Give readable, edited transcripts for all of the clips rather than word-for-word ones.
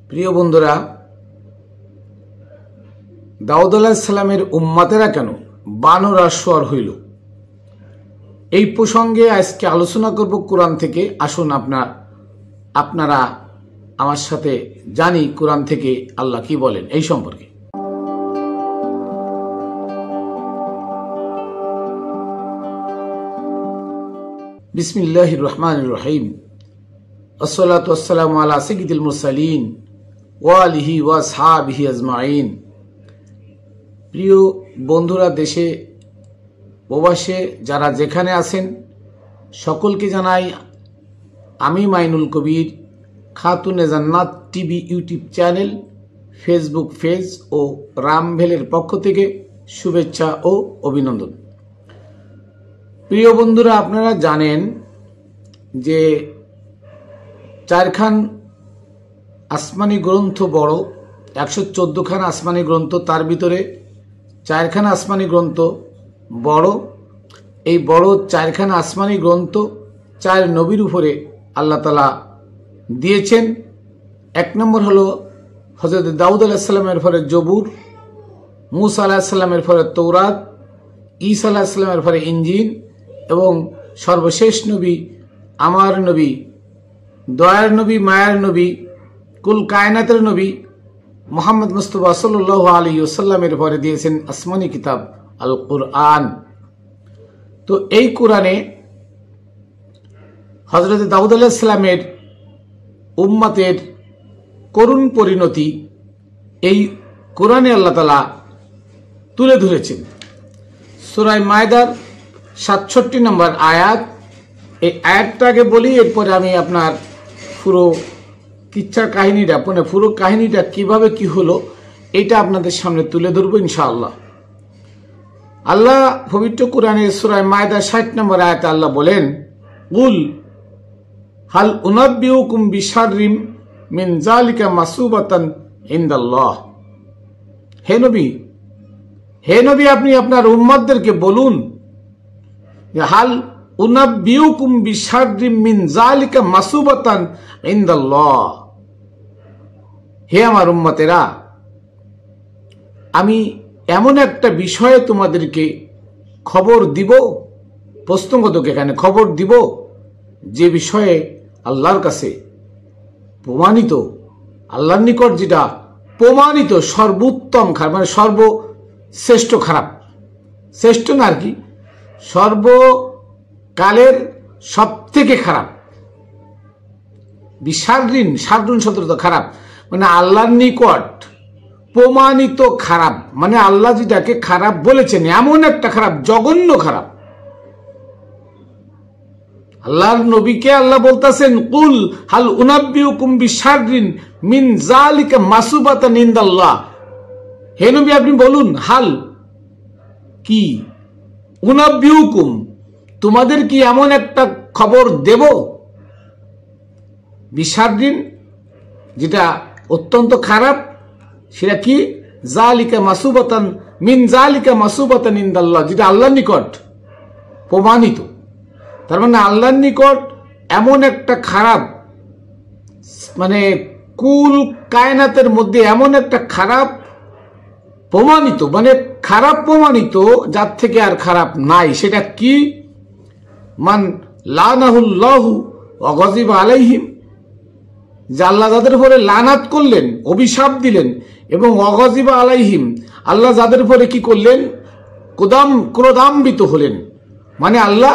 প্রিয় বন্ধুরা, দাউদ আলাইহিস সালামের উম্মতেরা কেন বানর আর শুয়োর হইল, এই প্রসঙ্গে আজকে আলোচনা করব কোরআন থেকে। আসুন আপনারা আমার সাথে জানি কোরআন থেকে আল্লাহ কি বলেন এই সম্পর্কে। বিসমিল্লাহির রহমানির রহিম। আসসালাতু ওয়াসসালামু আলা সাইয়্যিদিল মুরসালিন ওয়া আলিহি ওয়া আসহাবিহি আজমাইন। প্রিয় বন্ধুরা, দেশে প্রবাসে যারা যেখানে আছেন সকলকে জানাই আমি Mainul Kabir Khatune Jannat TV YouTube channel, Facebook page ও রামভেলের পক্ষ থেকে শুভেচ্ছা ও অভিনন্দন। প্রিয় বন্ধুরা, আপনারা জানেন যে চারখান আসমানি গ্রন্থ বড়, 114 খান আসমানি গ্রন্থ, তার ভিতরে চারখান আসমানি গ্রন্থ বড়। এই বড় চারখান আসমানি গ্রন্থ চার নবীর উপরে আল্লাহ তাআলা দিয়েছেন। এক নম্বর হলো হযরত দাউদ আলাইহিস সালামের পরে জবুর, মূসা আলাইহিস সালামের পরে তৌরাত, ঈসা আলাইহিস সালামের পরে ইনজিল এবং সর্বশেষ নবী, আমার নবী, দয়ার নবী, মায়ার নবী, কুল কায়নাতের নবী মুহাম্মদ মুস্তাফা সাল্লাল্লাহু আলাইহি ওয়াসাল্লামের পরে দিয়েছেন আসমানি কিতাব আল কুরআন। তো এই কোরআনে হযরত দাউদ আলাইহিস সালামের উম্মতের করুণ পরিণতি এই কোরআনে আল্লাহ তাআলা তুলে ধরেছেন। সূরা মায়দার 67 নম্বর আয়াত, এই আয়াতটাকে বলি, এরপরে আমি আপনার পুরো কিচ্ছার কাহিনীটা, মানে পুরো কাহিনীটা কিভাবে কি হলো এটা আপনাদের সামনে তুলে ধরবো ইনশাআল্লাহ। আল্লাহ পবিত্র কোরআনে সূরা মায়দা 60 নম্বর আয়াতে আল্লাহ বলেন, কুল হাল উনাব্বিউকুম বিশাররিম মিন যালিকা মাসুবাতান ইনদাল্লাহ। হে নবী, আপনি আপনার উম্মতদেরকে বলুন, হাল উনাব্বিউকুম বিশাররিম মিন যালিকা মাসুবাতান ইনদাল্লাহ। হে আমার উম্মতেরা, আমি এমন একটা বিষয়ে তোমাদেরকে খবর দিব, প্রশ্নগত এখানে খবর দিব, যে বিষয়ে আল্লাহর কাছে প্রমাণিত, আল্লাহর নিকট যেটা প্রমাণিত সর্বোত্তম খারাপ, মানে সর্বশ্রেষ্ঠ খারাপ, শ্রেষ্ঠ না আর কি, সর্বকালের সব থেকে খারাপ। বিশাররিন, শাররুন শব্দটা খারাপ, মানে আল্লাহর নিকট প্রমাণিত খারাপ, মানে আল্লাহ যেটাকে খারাপ বলেছেন এমন একটা খারাপ, জঘন্য খারাপ। আল্লাহর নবীকে আল্লাহ বলতেছেন, কুল হাল উনাব্বিউকুম বিশাররিন মিন যালিকা মাসুবাতান ইনদাল্লাহ। হে নবী, আপনি বলুন, হাল কি, উনাব্বিউকুম তোমাদের কি এমন একটা খবর দেব, বিশাররিন যেটা অত্যন্ত খারাপ, সেটা কি, যালিকা মাসুবাতান মিন যালিকা মাসুবাতান ইনদাল্লাহ, যেটা আল্লাহর নিকট প্রমাণিত। তার মানে আল্লাহর নিকট এমন একটা খারাপ, মানে কুল কায়নাতের মধ্যে এমন একটা খারাপ প্রমাণিত, মানে খারাপ প্রমাণিত, যার থেকে আর খারাপ নাই। সেটা কি, মান লানাহুল্লাহু ওয়া গাযিবা আলাইহিম, যে আল্লাহ যাদের উপরে লানাত করলেন, অভিশাপ দিলেন, এবং অগজিবা আলাইহিম, আল্লাহ যাদের উপরে কি করলেন, ক্রোধান্বিত হলেন, মানে আল্লাহ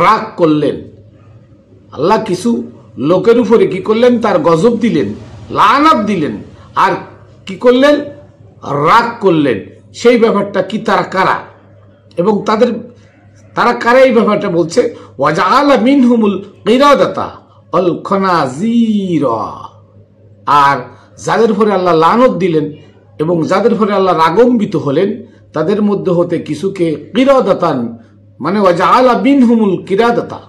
রাগ করলেন। আল্লাহ কিছু লোকের উপরে কি করলেন, তার গজব দিলেন, লানাত দিলেন, আর কি করলেন, রাগ করলেন। সেই ব্যাপারটা কি, তারা কারা এবং তারা কারা, এই ব্যাপারটা বলছে, ওয়াজআলা মিনহুমুল কিরাদাতা অল খনাজিরা। আর যাদের উপরে আল্লাহ লানত দিলেন এবং যাদের উপরে আল্লাহ রাগম্বিত হলেন, তাদের মধ্যে হতে কিছুকে কিরাদাতান, মানে ওয়াজআলা মিনহুমুল কিরাদাতা,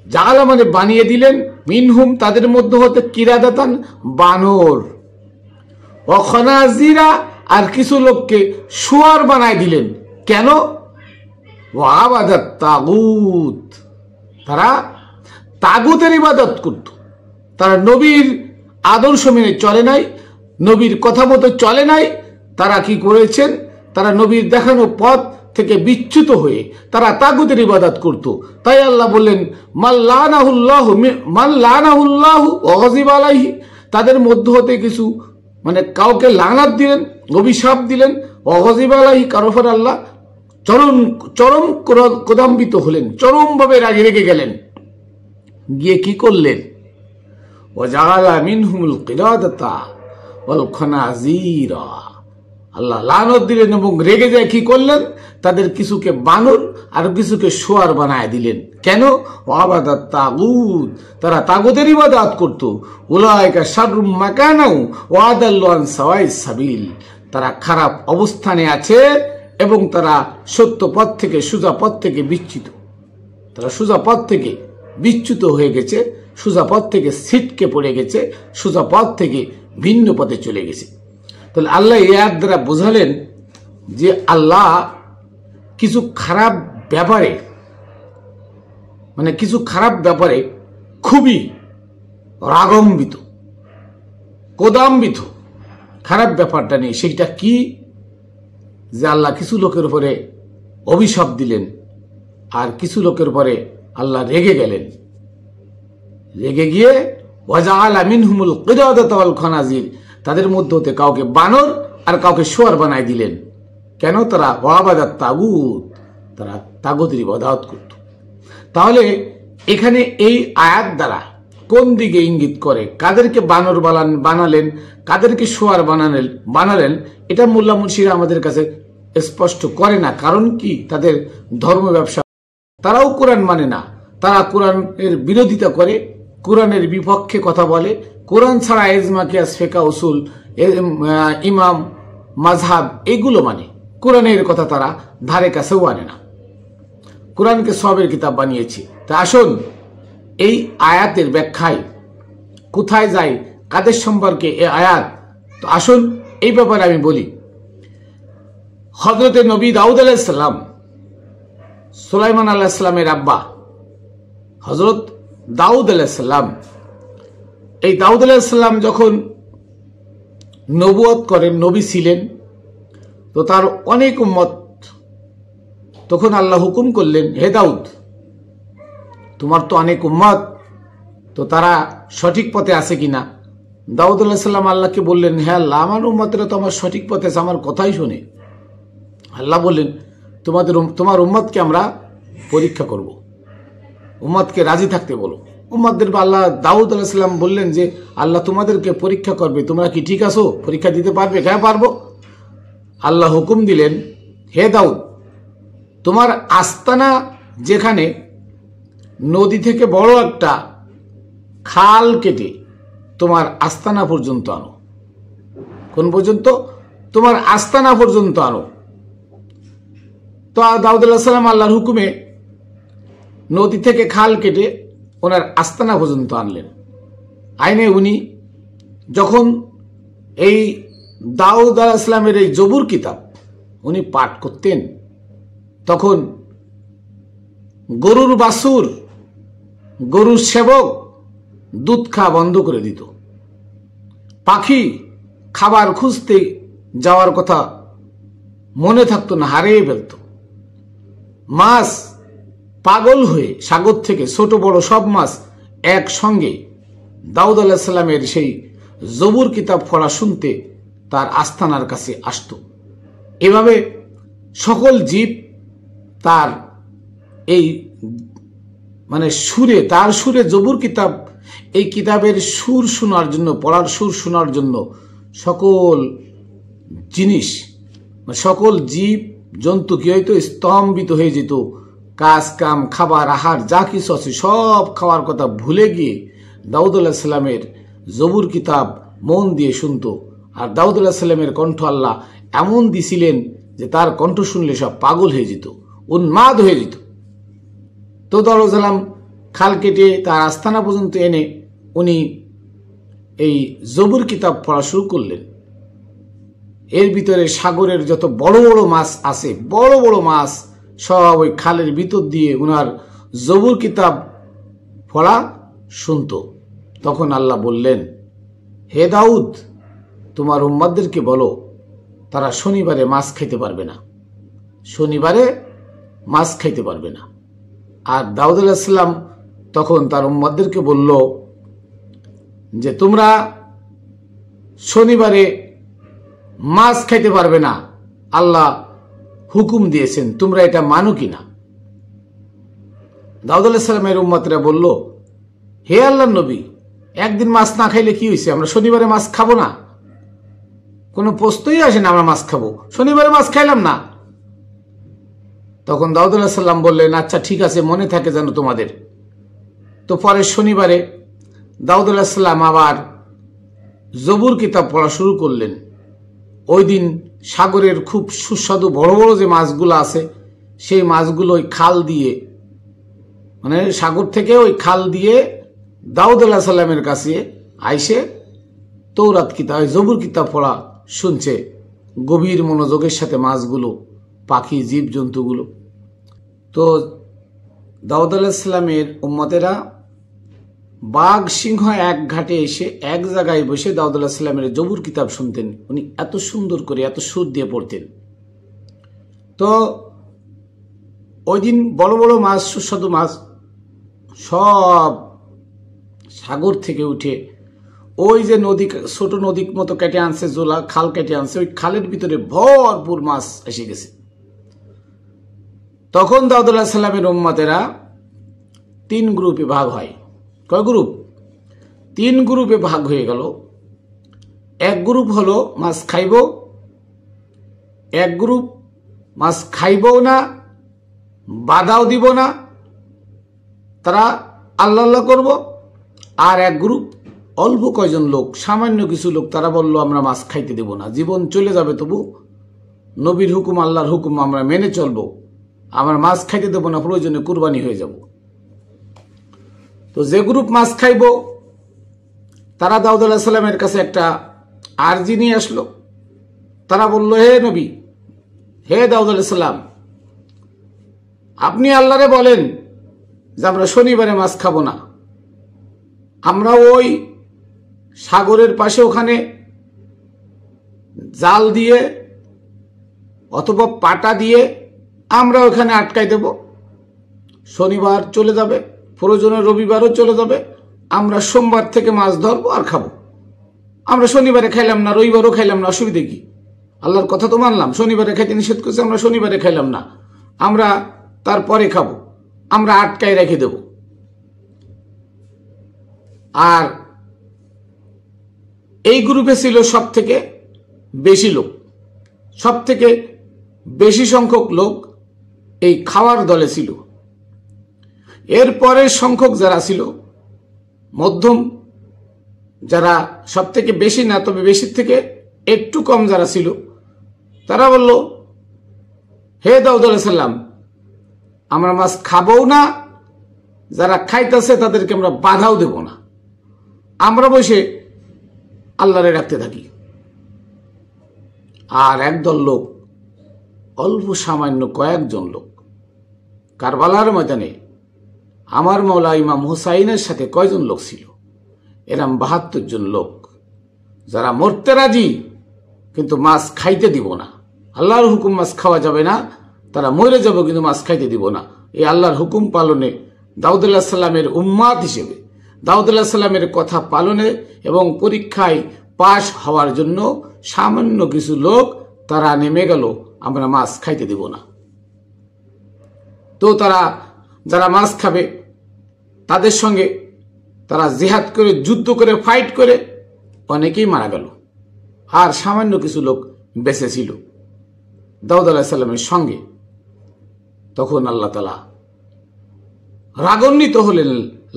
জাআলা মানে বানিয়ে দিলেন, মিনহুম তাদের মধ্যে হতে কিরাদাতান বানর, ও খনাজিরা আর কিছু লোককে শুয়োর বানায় দিলেন। কেন, ওয়া আবাদাত তাগুত, তারা তাগুতের ইবাদত করত, তারা নবীর আদর্শ মেনে চলে নাই, নবীর কথা মতো চলে নাই, তারা কি করেছেন? তারা নবীর দেখানো পথ থেকে বিচ্যুত হয়ে তারা তাগুতের ইবাদত করত। তাই আল্লাহ বললেন মাল্লানাহুল্লাহু ওয়া গাযিব আলাইহি, তাদের মধ্য হতে কিছু মানে কাউকে লানাত দিলেন, অভিশাপ দিলেন, ওয়া গাযিব আলাইহি, কারো উপর আল্লাহ চরম ক্রোধান্বিত হলেন, চরমভাবে রেগে গেলেন। গিয়ে কি করলেন? ওয়া জাআলা মিনহুমুল কিরাদাতা ওয়াল খানাজিরা, আল্লাহ লানত দিলেন এবং রেগে যায় কি করলেন? তাদের কিছুকে বানর আর কিছুকে শোয়ার বানায় দিলেন। কেন? ওয়াবাদাত তাগুত, তারা তাগুতের ইবাদত করত। উলাইকা শাররুম মাকানাও ওয়া আদাল্লু আন সাওয়াইস সাবিল, তারা খারাপ অবস্থানে আছে এবং তারা সত্য পথ থেকে, সোজা পথ থেকে বিচ্যুত। তারা সোজা পথ থেকে বিচ্যুত হয়ে গেছে, সোজা পথ থেকে ছিটকে পড়ে গেছে, সোজা পথ থেকে ভিন্ন পথে চলে গেছে। তাহলে আল্লাহ এই আয়াত দ্বারা বোঝালেন যে আল্লাহ কিছু খারাপ ব্যাপারে, মানে কিছু খারাপ ব্যাপারে খুবই রাগান্বিত, ক্রোধান্বিত। খারাপ ব্যাপারটা নেই, সেটা কি? যে আল্লাহ কিছু লোকের উপরে অভিশাপ দিলেন আর কিছু লোকের উপরে আল্লাহ রেগে গেলেন। রেগে গিয়ে ওয়াজাআলা মিনহুমুল কিরাদাতা ওয়াল খানাজির, তাদের মধ্যে হতে কাউকে বানর আর কাউকে শোয়ার বানায় দিলেন। কেন? তারা ওয়াবাদাত তাগুত, তারা তাগুতের ইবাদত করত। তাহলে এখানে এই আয়াত দ্বারা কোন দিকে ইঙ্গিত করে? কাদেরকে বানর বানালেন, কাদেরকে শোয়ার বানালেন, এটা মোল্লা মুন্সিরা আমাদের কাছে স্পষ্ট করে না। কারণ কি? তাদের ধর্ম ব্যবসা, তারাও কোরআন মানে না, তারা কোরআনের বিরোধিতা করে, কোরআনের বিপক্ষে কথা বলে, কোরআন ছাড়া ইজমা কিয়াস ফিকহ উসুল ইমাম মাযহাব এগুলো মানে, কোরআনের কথা তারা ধারে কাছেও আনে না, কোরআনকে সবের কিতাব বানিয়েছে। তা আসুন এই আয়াতের ব্যাখ্যায় কোথায় যায়, কাদের সম্পর্কে এই আয়াত, তো আসুন এই ব্যাপারে আমি বলি। হযরতে নবী দাউদ আলাইহিস সালাম, সুলাইমান আলাইহিস সালামের আব্বা হযরত দাউদ আলাইহিস সালাম, এই দাউদ আলাইহিস সালাম যখন নবুয়ত করেন, নবী ছিলেন, তো তার অনেক উম্মত, তখন আল্লাহ হুকুম করলেন, হে দাউদ, তোমার তো অনেক উম্মত, তো তারা সঠিক পথে আছে কিনা? দাউদ আলাইহিস সালাম আল্লাহকে বললেন, হ্যাঁ আল্লাহ, আমার উম্মতরা তো আমার সঠিক পথে আছে, আমার কথাই শোনে। আল্লাহ বললেন, তোমার উম্মতকে আমরা পরীক্ষা করব, উম্মতকে রাজি থাকতে বলো। উম্মতদের আল্লাহ দাউদ আলাইহিস সালাম বললেন যে আল্লাহ তোমাদেরকে পরীক্ষা করবে, তোমরা কি ঠিক আছো? পরীক্ষা দিতে পারবে? হ্যাঁ পারবো। আল্লাহ হুকুম দিলেন, হে দাউদ, তোমার আস্তানা যেখানে, নদী থেকে বড় একটা খাল কেটে তোমার আস্তানা পর্যন্ত আনো। কোন পর্যন্ত? তোমার আস্তানা পর্যন্ত আনো। তো দাউদ আলাইহিস সালাম আল্লাহর হুকুমে নদী থেকে খাল কেটে ওনার আস্তানা পর্যন্ত আনলেন। আইনে উনি যখন এই দাউদ আলাইহিস সালামের এই জবুর কিতাব উনি পাঠ করতেন, তখন গরুর বাছুর, গরুর সেবক দুধ খাওয়া বন্ধ করে দিত, পাখি খাবার খুঁজতে যাওয়ার কথা মনে থাকতো না, হারিয়ে ফেলত, মাছ পাগল হয়ে সাগর থেকে ছোট বড় সব মাছ একসঙ্গে দাউদ আলাইহিস সালামের সেই জবুর কিতাব পড়া শুনতে তার আস্তানার কাছে আসত। এভাবে সকল জীব তার এই মানে সুরে, তার সুরে জবুর কিতাব, এই কিতাবের সুর শোনার জন্য, পড়ার সুর শোনার জন্য সকল জিনিস, সকল জীব জন্তু কি হয়তো স্তম্ভিত হয়ে যেত। কাজ কাম, খাবার, আহার যা কিছু আছে সব খাওয়ার কথা ভুলে গিয়ে দাউদ আলাইহিস সালামের জবুর কিতাব মন দিয়ে শুনত। আর দাউদ আলাইহিস সালামের কণ্ঠ আল্লাহ এমন দিছিলেন যে তার কণ্ঠ শুনলে সব পাগল হয়ে যেত, উন্মাদ হয়ে যেত। তো দাউদ আলাইহিস সালাম খাল কেটে তার আস্তানা পর্যন্ত এনে উনি এই জবুর কিতাব পড়া শুরু করলেন। এর ভিতরে সাগরের যত বড় বড় মাছ আছে, বড় বড় মাছ সব ওই খালের ভিতর দিয়ে উনার জবুর কিতাব পড়া শুনত। তখন আল্লাহ বললেন, হে দাউদ, তোমার উম্মতদেরকে বলো তারা শনিবারে মাছ খাইতে পারবে না, শনিবারে মাছ খাইতে পারবে না। আর দাউদ আলাইহিস সালাম তখন তার উম্মতদেরকে বলল যে তোমরা শনিবারে মাছ খাইতে পারবে না, আল্লাহ হুকুম দিয়েছেন, তোমরা এটা মানো কিনা? দাউদ আলাইহিস সালামের উম্মতরা বলল, হে আল্লাহর নবী, একদিন মাছ না খাইলে কি হয়েছে, আমরা শনিবারে মাছ খাবো না? কোনো প্রশ্নই আসে না আমরা মাছ খাবো, শনিবারে মাছ খাইলাম না। তখন দাউদ আলাইহিস সালাম বললেন, আচ্ছা ঠিক আছে, মনে থাকে যেন তোমাদের। তো পরের শনিবারে দাউদ আলাইহিস সালাম আবার জবুর কিতাব পড়া শুরু করলেন। ওই দিন সাগরের খুব সুস্বাদু বড় বড় যে মাছগুলো আছে, সেই মাছগুলো ওই খাল দিয়ে, মানে সাগর থেকে ওই খাল দিয়ে দাউদ আলাইহিস সালামের কাছে আইসে তৌরাত কিতাব, জবুর কিতাব পড়া শুনছে গভীর মনোযোগের সাথে মাছগুলো, পাখি, জীব জন্তুগুলো। তো দাউদ আলাইহিস সালামের উম্মতেরা বাঘ সিংহ এক ঘাটে এসে এক জায়গায় বসে দাউদ আলাইহিস সালামের জবুর কিতাব শুনতেন। উনি এত সুন্দর করে এত সুর দিয়ে পড়তেন। তো ওই দিন বড় বড় মাছ, সুস্বাদু মাছ সব সাগর থেকে উঠে ওই যে নদী, ছোট নদীর মতো কেটে আনছে, জোলা খাল কেটে আনছে, ওই খালের ভিতরে ভরপুর মাছ এসে গেছে। তখন দাউদ আলাইহিস সালামের উম্মতেরা 3 গ্রুপে ভাগ হয়। কয় গ্রুপ? 3 গ্রুপে ভাগ হয়ে গেল। এক গ্রুপ হলো মাছ খাইব, এক গ্রুপ মাছ খাইবও না, বাধাও দিব না, তারা আল্লাহ আল্লাহ করব। আর এক গ্রুপ অল্প কয়জন লোক, সামান্য কিছু লোক, তারা বলল আমরা মাছ খাইতে দেব না, জীবন চলে যাবে তবু নবীর হুকুম, আল্লাহর হুকুম আমরা মেনে চলবো, আমরা মাছ খাইতে দেব না, প্রয়োজনে কুরবানি হয়ে যাব। তো যে গ্রুপ মাছ খাইব তারা দাউদ আলাইহিস সালামের কাছে একটা আরজি নিয়ে আসলো। তারা বলল, হে নবী, হে দাউদ আলাইহিস সালাম, আপনি আল্লাহরে বলেন যে আমরা শনিবারে মাছ খাবো না, আমরা ওই সাগরের পাশে ওখানে জাল দিয়ে অথবা পাটা দিয়ে আমরা ওখানে আটকাই দেব, শনিবার চলে যাবে, প্রয়োজনে রবিবারও চলে যাবে, আমরা সোমবার থেকে মাছ ধরবো আর খাবো। আমরা শনিবারে খাইলাম না, রবিবারও খাইলাম না, অসুবিধে কি? আল্লাহর কথা তো মানলাম, শনিবারে খাইতে নিষেধ করছে, আমরা শনিবারে খাইলাম না, আমরা তারপরে খাবো, আমরা আটকাই রেখে দেব। আর এই গ্রুপে ছিল সব থেকে বেশি লোক, সব থেকে বেশি সংখ্যক লোক এই খাওয়ার দলে ছিল। এরপরের সংখ্যক যারা ছিল মধ্যম, যারা সব থেকে বেশি না তবে বেশির থেকে একটু কম যারা ছিল, তারা বলল, হে দাউদ আলাইহিস সালাম, আমরা মাছ খাবও না, যারা খাইতেছে তাদেরকে আমরা বাধাও দেব না, আমরা বসে আল্লাহরে রাখতে থাকি। আর একদল লোক, অল্প সামান্য কয়েকজন লোক, কারবালার ময়দানে আমার মওলা ইমাম হুসাইনের সাথে কয়জন লোক ছিল? এরম 72 জন লোক, যারা মরতে রাজি কিন্তু মাছ খাইতে দিব না। আল্লাহর হুকুম মাছ খাওয়া যাবে না, তারা মরে যাবে কিন্তু মাছ খাইতে দিব না। এই আল্লাহর হুকুম পালনে দাউদ আলাইহিস সালামের উম্মাত হিসেবে, দাউদ আলাইহিস সালামের কথা পালনে এবং পরীক্ষায় পাশ হওয়ার জন্য সামান্য কিছু লোক তারা নেমে গেল, আমরা মাছ খাইতে দিব না। তো তারা যারা মাছ খাবে তাদের সঙ্গে তারা জিহাদ করে, যুদ্ধ করে, ফাইট করে অনেকেই মারা গেল, আর সামান্য কিছু লোক বেঁচে ছিল দাউদ আলাইহিস সালামের সঙ্গে। তখন আল্লাহ তাআলা রাগান্বিত হলেন,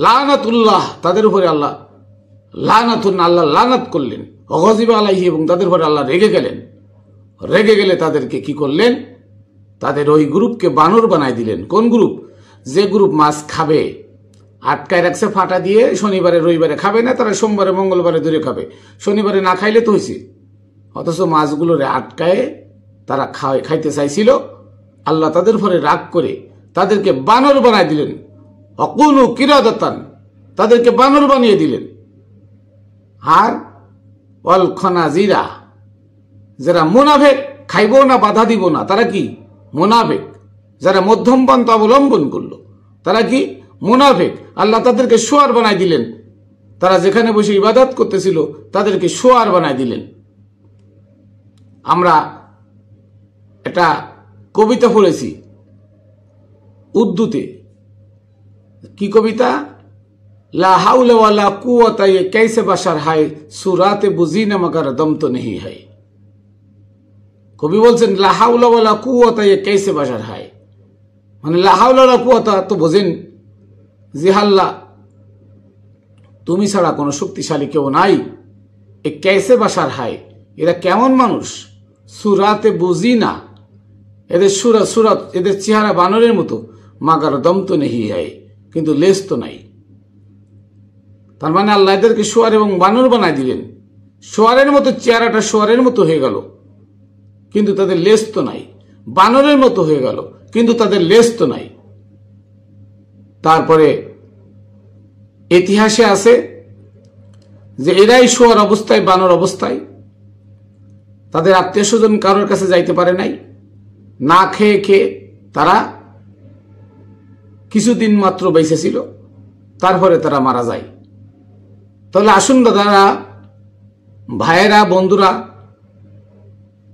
লানাতুল্লাহ, তাদের উপরে আল্লাহ লানাতুন, আল্লাহ লানাত করলেন, গযিব আলাইহি, এবং তাদের উপরে আল্লাহ রেগে গেলেন। রেগে গেলে তাদেরকে কি করলেন? তাদের ওই গ্রুপকে বানর বানাই দিলেন। কোন গ্রুপ? যে গ্রুপ মাছ খাবে, আটকায় রাখছে ফাটা দিয়ে, শনিবারে রবিবারে খাবে না, তারা সোমবারে মঙ্গলবারে ধরে খাবে, শনিবারে না খাইলে তো হয়েছে। অথচ মাছগুলোরে আটকায় তারা খাইতে চাইছিল। আল্লাহ তাদের উপরে রাগ করে তাদেরকে বানর বানাই দিলেন। অকুনু কিরাদাতান, তাদেরকে বানর বানিয়ে দিলেন। আর ওয়াল খনাজিরা, যারা মুনাফিক, খাইব না বাধা দিব না, তারা কি মুনাফিক। যারা মধ্যম পন্থা অবলম্বন করলো তারা কি মুনাফিক। আল্লাহ তাদেরকে শোয়ার বানাই দিলেন, তারা যেখানে বসে ইবাদত করতেছিল তাদেরকে শোয়ার বানাই দিলেন। আমরা একটা কবিতা পড়েছি উর্দুতে, কি কবিতা? লা হাওলা ওয়ালা কুওয়াতা ये कैसे बशर है सूरत बुजीना मगर दम तो नहीं है। কবি বলছেন লা হাওলা ওয়ালা কুওয়াতা ये कैसे बशर है, মানে লা হাওলা ওয়ালা কুওয়াতা তো বোঝেন যে আল্লাহ তুমি ছাড়া কোনো শক্তিশালী কেউ নাই। এ कैसे बशर है, এরা কেমন মানুষ। সুরাতে বুজিনা, এদের সুরত এদের চেহারা বানরের মতো, মাগার দম তো নেই হয়, কিন্তু লেজ তো নাই। তার মানে আল্লাহ এদেরকে শোয়ার এবং বানর বানাই দিলেন। শোয়ারের মতো চেহারাটা শোয়ারের মতো হয়ে গেল, কিন্তু তাদের লেজ তো নাই। বানরের মতো হয়ে গেল, কিন্তু তাদের লেজ তো নাই। তারপরে ইতিহাসে আছে যে এরাই শোয়ার অবস্থায়, বানর অবস্থায় তাদের আত্মীয় স্বজন কারোর কাছে যাইতে পারে নাই। না খেয়ে খেয়ে তারা কিছুদিন মাত্র বেঁচে ছিল, তারপরে তারা মারা যায়। তাহলে আসুন দাদারা, ভাইয়েরা, বন্ধুরা,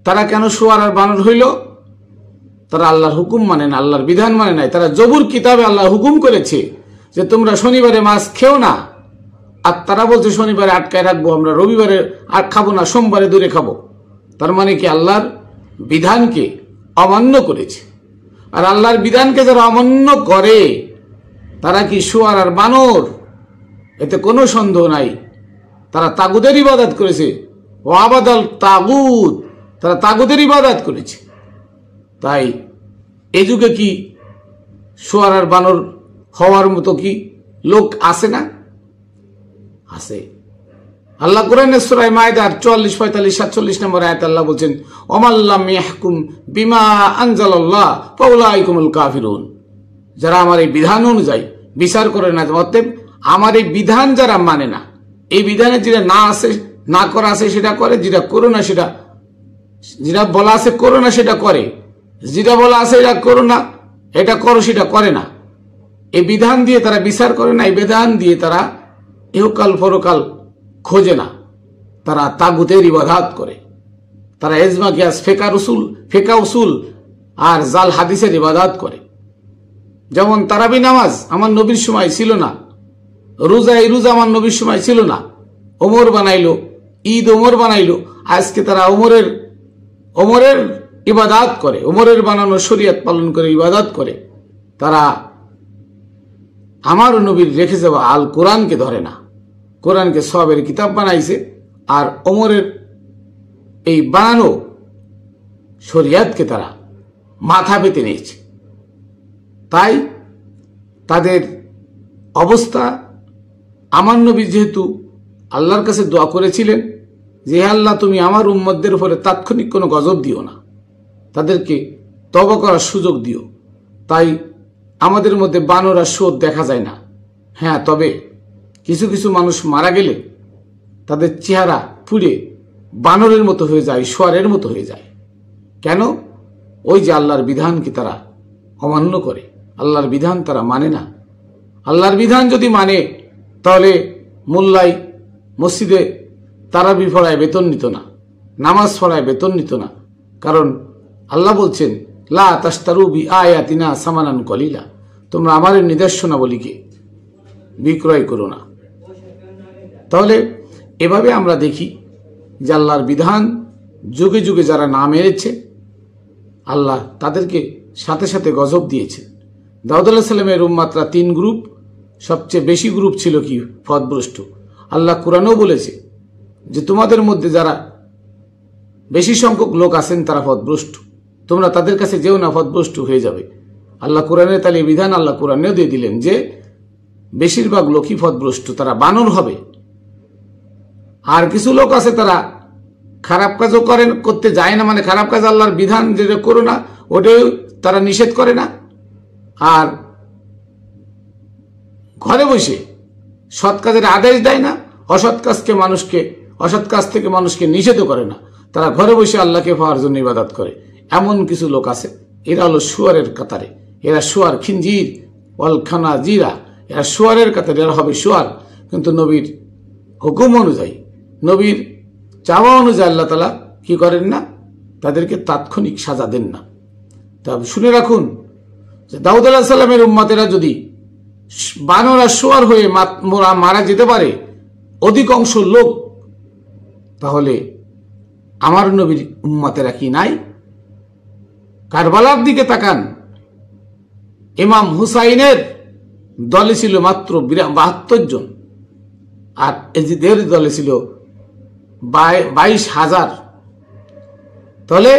তারা কেন শোয়ার আর বানর হইল? তারা আল্লাহর হুকুম মানে না, আল্লাহর বিধান মানে নাই। তারা জবুর কিতাবে আল্লাহ হুকুম করেছে যে তোমরা শনিবারে মাছ খেও না, আর তারা বলছে শনিবারে আটকায় রাখবো, আমরা রবিবারে আর খাবো না, সোমবারে দূরে খাবো। তার মানে কি আল্লাহর বিধানকে অমান্য করেছে। আর আল্লাহর বিধানকে যারা অমান্য করে তারা কি শোয়ার আর বানর, এতে কোনো সন্দেহ নাই। তারা তাগুদের ইবাদত করেছে, ও আবাদাল তাগুদ, তারা তাগুদের ইবাদত করেছে। তাই এই যুগে কি শোয়ার আর বানর হওয়ার মতো কি লোক আছে না? আছে। আল্লাহ কোরআনের সূরা মায়দার 44, 45, 47 নম্বর আয়াতে আল্লাহ বলছেন ওমাল্লাম ইয়াহকুম বিমা আনজালাল্লাহ ফাউলাইকুমুল কাফিরুন, যারা আমার এই বিধান অনুযায়ী বিচার করে না, অতএব আমার এই বিধান যারা মানে না, এই বিধানে যেটা না আছে, না করা আছে সেটা করে, যেটা করো না সেটা, যেটা বলা আছে করো না সেটা করে, যেটা বলা আছে এটা করো না, এটা করো সেটা করে না। এই বিধান দিয়ে তারা বিচার করে না, এই বিধান দিয়ে তারা ইহকাল পরকাল খোঁজে না, তারা তাগুতের ইবাদত করে। তারা এজমা কিয়াস, ফেকা উসুল আর জাল হাদিসের ইবাদত করে। যেমন তারাবি নামাজ আমার নবীর সময় ছিল না, রোজা এই রোজা আমার নবীর সময় ছিল না, ওমর বানাইলো, ঈদ ওমর বানাইলো। আজকে তারা ওমরের ইবাদত করে, ওমরের বানানো শরীয়ত পালন করে ইবাদত করে। তারা আমার নবীর রেখে যাওয়া আল কোরআনকে ধরে না, কোরআনকে সবের কিতাব বানাইছে, আর ওমরের এই বানানো শরিয়াতকে তারা মাথা পেতে নিয়েছে। তাই তাদের অবস্থা, আমার নবী যেহেতু আল্লাহর কাছে দোয়া করেছিলেন যে আল্লাহ তুমি আমার উম্মতদের উপরে তাৎক্ষণিক কোনো গজব দিও না, তাদেরকে তওবা করার সুযোগ দিও, তাই আমাদের মধ্যে বানর আর শোধ দেখা যায় না। হ্যাঁ, তবে কিছু কিছু মানুষ মারা গেলে তাদের চেহারা পুড়ে বানরের মতো হয়ে যায়, শোয়ারের মতো হয়ে যায়। কেন? ওই যে আল্লাহর বিধানকে তারা অমান্য করে, আল্লাহর বিধান তারা মানে না। আল্লাহর বিধান যদি মানে তাহলে মোল্লাই মসজিদে তারাবি পড়ায় বেতন নিত না, নামাজ পড়ায় বেতন নিত না। কারণ আল্লাহ বলছেন লা তাশতারু বি আয়াতিনা সামানান কলিলা, তোমরা আমার নিদর্শনাবলীকে বিক্রয় করো না। তাহলে এভাবে আমরা দেখি যে আল্লাহর বিধান যুগে যুগে যারা না মেরেছে আল্লাহ তাদেরকে সাথে সাথে গজব দিয়েছে। দাউদ আলাইহিস সালামের উম্মতরা 3 গ্রুপ, সবচেয়ে বেশি গ্রুপ ছিল কি পথভ্রষ্ট। আল্লাহ কোরআনেও বলেছে যে তোমাদের মধ্যে যারা বেশি সংখ্যক লোক আছেন তারা পথভ্রষ্ট, তোমরা তাদের কাছে যেও না, পথভ্রষ্ট হয়ে যাবে। আল্লাহ কোরআনের তাহলে বিধান আল্লাহ কোরআনেও দিয়ে দিলেন যে বেশিরভাগ লোকই পথভ্রষ্ট, তারা বানর হবে। আর কিছু লোক আছে তারা খারাপ কাজও করতে যায় না, মানে খারাপ কাজ আল্লাহর বিধান যেটা করো না ওটাও তারা নিষেধ করে না, আর ঘরে বসে সৎ কাজের আদেশ দেয় না, অসৎ কাজকে মানুষকে অসৎ কাজ থেকে মানুষকে নিষেধ করে না, তারা ঘরে বসে আল্লাহকে পাওয়ার জন্য ইবাদত করে। এমন কিছু লোক আছে, এরা হলো শুয়ারের কাতারে, এরা শুয়ার, খিনজির ওয়াল খানাজিরা, এরা শুয়ারের কাতারে, এরা হবে শুয়ার। কিন্তু নবীর হুকুম অনুযায়ী, নবীর চাওয়া অনুযায়ী আল্লাহ তাআলা কি করেন না, তাদেরকে তাৎক্ষণিক সাজা দেন না। তা শুনে রাখুন যে দাউদ আলাইহিস সালামের উম্মতেরা যদি বানর আর শুয়ার হয়ে মারা যেতে পারে অধিকাংশ লোক, তাহলে আমার নবীর উম্মতেরা কি নাই? কারবালার দিকে তাকান, ইমাম হুসাইনের দলে ছিল মাত্র 72 জন, আর এজিদের দলে ছিল 22,000। তাহলে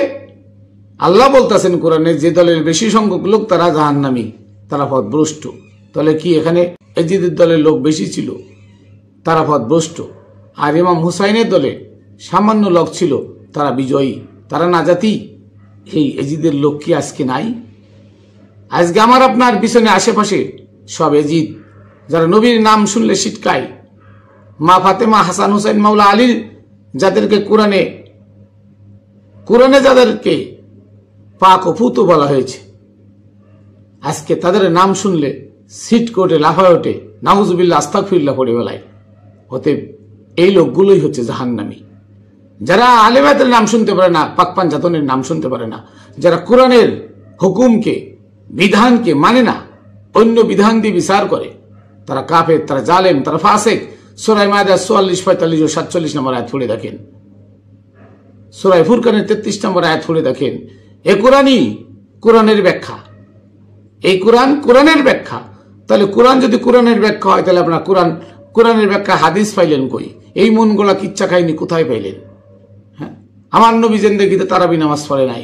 আল্লাহ বলতেছেন কোরআনে, যে দলের বেশি সংখ্যক লোক তারা জাহান্নামী, তারা পথভ্রষ্ট। তাহলে কি এখানে এজিদের দলের লোক বেশি ছিল, তারা পথভ্রষ্ট, আর ইমাম হুসাইনের দলে সামান্য লোক ছিল, তারা বিজয়ী, তারা নাজাতি। এই এজিদের লোক কি আজকে নাই? আজকে আমার আপনার পিছনে আশেপাশে সব এজিদ, যারা নবীর নাম শুনলে সিটকায়, মা ফাতেমা, হাসান হুসাইন, মাওলা আলীর, যাদেরকে কোরআনে যাদেরকে পাক ও ফুতু বলা হয়েছে, আজকে তাদের নাম শুনলে সিট কোটে লাফায় ওঠে, নাউজুবিল্লাহ আস্তাগফিরুল্লাহ পড়ে বেলায়। অতএব এই লোকগুলোই হচ্ছে জাহান্নামী, যারা আলেমাতের নাম শুনতে পারে না, পাক পাঞ্জাতনের নাম শুনতে পারে না, যারা কোরআনের হুকুমকে, বিধানকে মানে না, অন্য বিধান দিয়ে বিচার করে, তারা কাফের, তারা জালেম, তারা ফাসেক। সূরা মাইদা 44, 45 ও 47 নম্বর আয়াত পড়ে দেখেন, সূরা ফুরকানের 33 নম্বর আয়াত পড়ে দেখেন। এ কোরআনই কোরআনের ব্যাখ্যা, এই কোরআন কোরআনের ব্যাখ্যা। তাহলে কোরআন যদি কোরআনের ব্যাখ্যা হয়, তাহলে আপনার কোরআনের ব্যাখ্যা হাদিস পাইলেন কই? এই মনগুলা কিচ্ছা খাইনি কোথায় পাইলেন? হ্যাঁ, আমার নবী জিন্দেগিতে তারাবি নামাজ পড়ে নাই,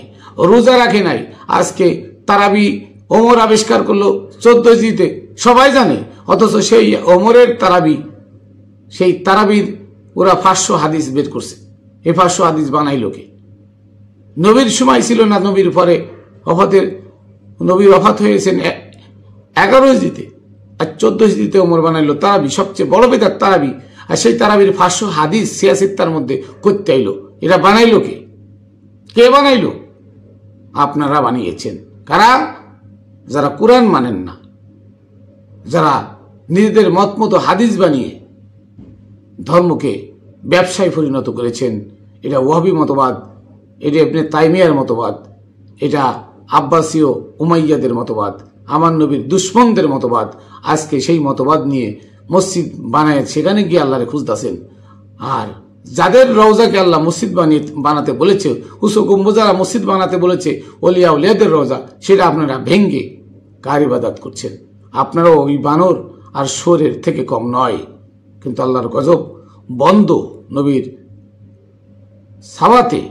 রোজা রাখে নাই। আজকে তারাবি ওমর আবিষ্কার করলো 14 হিজরিতে, সবাই জানে। অথচ সেই ওমরের তারাবি, সেই তারাবির ওরা 500 হাদিস বের করছে। এই 500 হাদিস বানাইলো কে? নবীর সময় ছিল না, নবীর পরে নবীর ওফাত হয়েছেন 11 হিজরিতে, আর 14 হিজরিতে ওমর বানাইলো তারাবি, সবচেয়ে বড় বেদাত তারাবি। আর সেই তারাবির 500 হাদিস সিয়াসিত্তার মধ্যে করতে আইলো। এরা বানাইলো কে? কে বানাইলো? আপনারা বানিয়েছেন। কারা? যারা কোরআন মানেন না, যারা নিজেদের মত মতো হাদিস বানিয়ে ধর্মকে ব্যবসায় পরিণত করেছেন। এটা ওয়াহাবি মতবাদ, এটা ইবনে তাইমিয়ার মতবাদ, এটা আব্বাসীয় উমাইয়াদের মতবাদ, আমার নবীর দুশ্মনদের মতবাদ। আজকে সেই মতবাদ নিয়ে মসজিদ বানায় সেখানে গিয়ে আল্লাহরে খুঁজতেছেন। আর যাদের রওজাকে আল্লাহ মসজিদ বানাতে বলেছে, হুসু গম্বুজারা মসজিদ বানাতে বলেছে, ওলিয়া উলিয়াদের রওজা, সেটা আপনারা ভেঙ্গে কার ইবাদত করছেন। আপনারাও ওই বানর আর শোরের থেকে কম নয়। কিন্তু আল্লাহর গজব বন্ধ নবীর সাওয়াতে,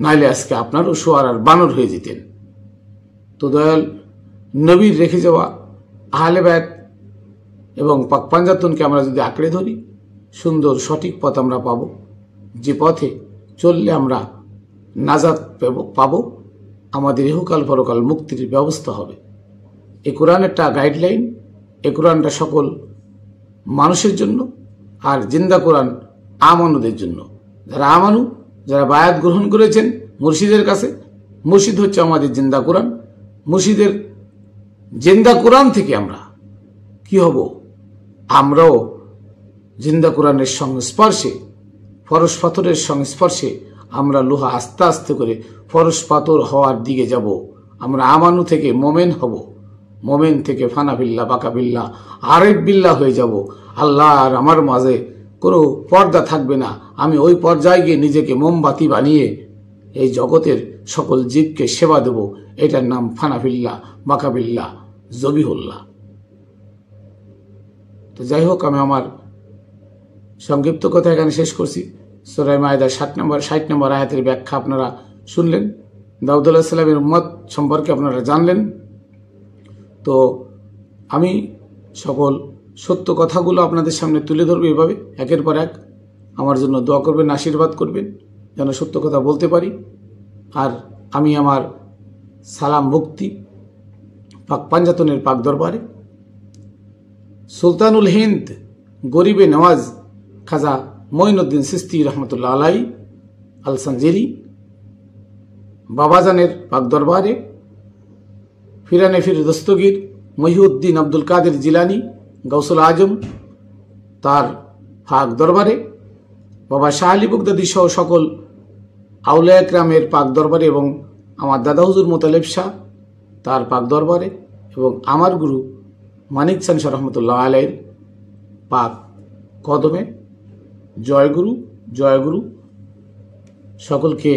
নাইলে আজকে আপনারও শোয়ার আর বানর হয়ে যেতেন। তো দয়াল নবীর রেখে যাওয়া আহলে বায়ত এবং পাক পাঞ্জাতনকে আমরা যদি আঁকড়ে ধরি, সুন্দর সঠিক পথ আমরা পাব, যে পথে চললে আমরা নাজাত পাব, আমাদের ইহকাল পরকাল মুক্তির ব্যবস্থা হবে। এই কোরআন একটা গাইডলাইন, এই কোরআনটা সকল মানুষের জন্য, আর জিন্দা কোরআন আমানুদের জন্য। যারা আমানু, যারা বায়াত গ্রহণ করেছেন মুর্শিদের কাছে, মুর্শিদ হচ্ছে আমাদের জিন্দা কোরআন। মুর্শিদের জিন্দা কোরআন থেকে আমরা কি হব? আমরাও জিন্দা কোরআনের সংস্পর্শে, ফরস পাথরের সংস্পর্শে আমরা লোহা আস্তে আস্তে করে ফরস পাথর হওয়ার দিকে যাব। আমরা আমানু থেকে মোমেন হব, মোমেন থেকে ফানাবিল্লা, বাকাবিল্লা, আরেফ বিল্লাহ হয়ে যাব। আল্লাহ আর আমার মাঝে কোনো পর্দা থাকবে না। আমি ওই পর্যায়ে গিয়ে নিজেকে মোমবাতি বানিয়ে এই জগতের সকল জীবকে সেবা দেব। এটার নাম ফানাফিল্লা, বাকাবিল্লা, জবিহুল্লাহ। তো যাই হোক, আমি আমার সংক্ষিপ্ত কথা এখানে শেষ করছি। সূরা মাইদা 60 নম্বর আয়াতের ব্যাখ্যা আপনারা শুনলেন। দাউদ আলাইহিস সালামের উম্মত সম্পর্কে আপনারা জানলেন। তো আমি সকল সত্য কথাগুলো আপনাদের সামনে তুলে ধরবো এভাবে একের পর এক। আমার জন্য দোয়া করবেন, আশীর্বাদ করবেন যেন সত্য কথা বলতে পারি। আর আমি আমার সালাম মুক্তি পাক পাঞ্জাতনের পাক দরবারে সুলতানুল হিন্দ গরিবে নওয়াজ খাজা মঈনুদ্দিন সিস্তি রহমতুল্লাহ আলাই আল সানজেরি বাবাজানের পাক দরবারে, ফিরানে ফির দস্তগীর মহিউদ্দিন আব্দুল কাদের জিলানি গৌসুল আজম তার পাক দরবারে, বাবা শাহ আলী বগদাদি সহ সকল আউলিয়া একরামের পাক দরবারে এবং আমার দাদা হুজুর মোতালেব শাহ তার পাক দরবারে এবং আমার গুরু মানিক চান শাহ রহমতুল্লাহ আলাইয়ের পাক কদমে জয়গুরু জয়গুরু। সকলকে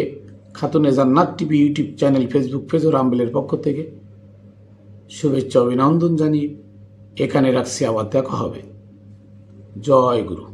Khatune Jannat TV YouTube channel, Facebook page ও রামবেলের পক্ষ থেকে শুভেচ্ছা অভিনন্দন জানিয়ে এখানে রাখছি, আবার দেখা হবে। জয় গুরু।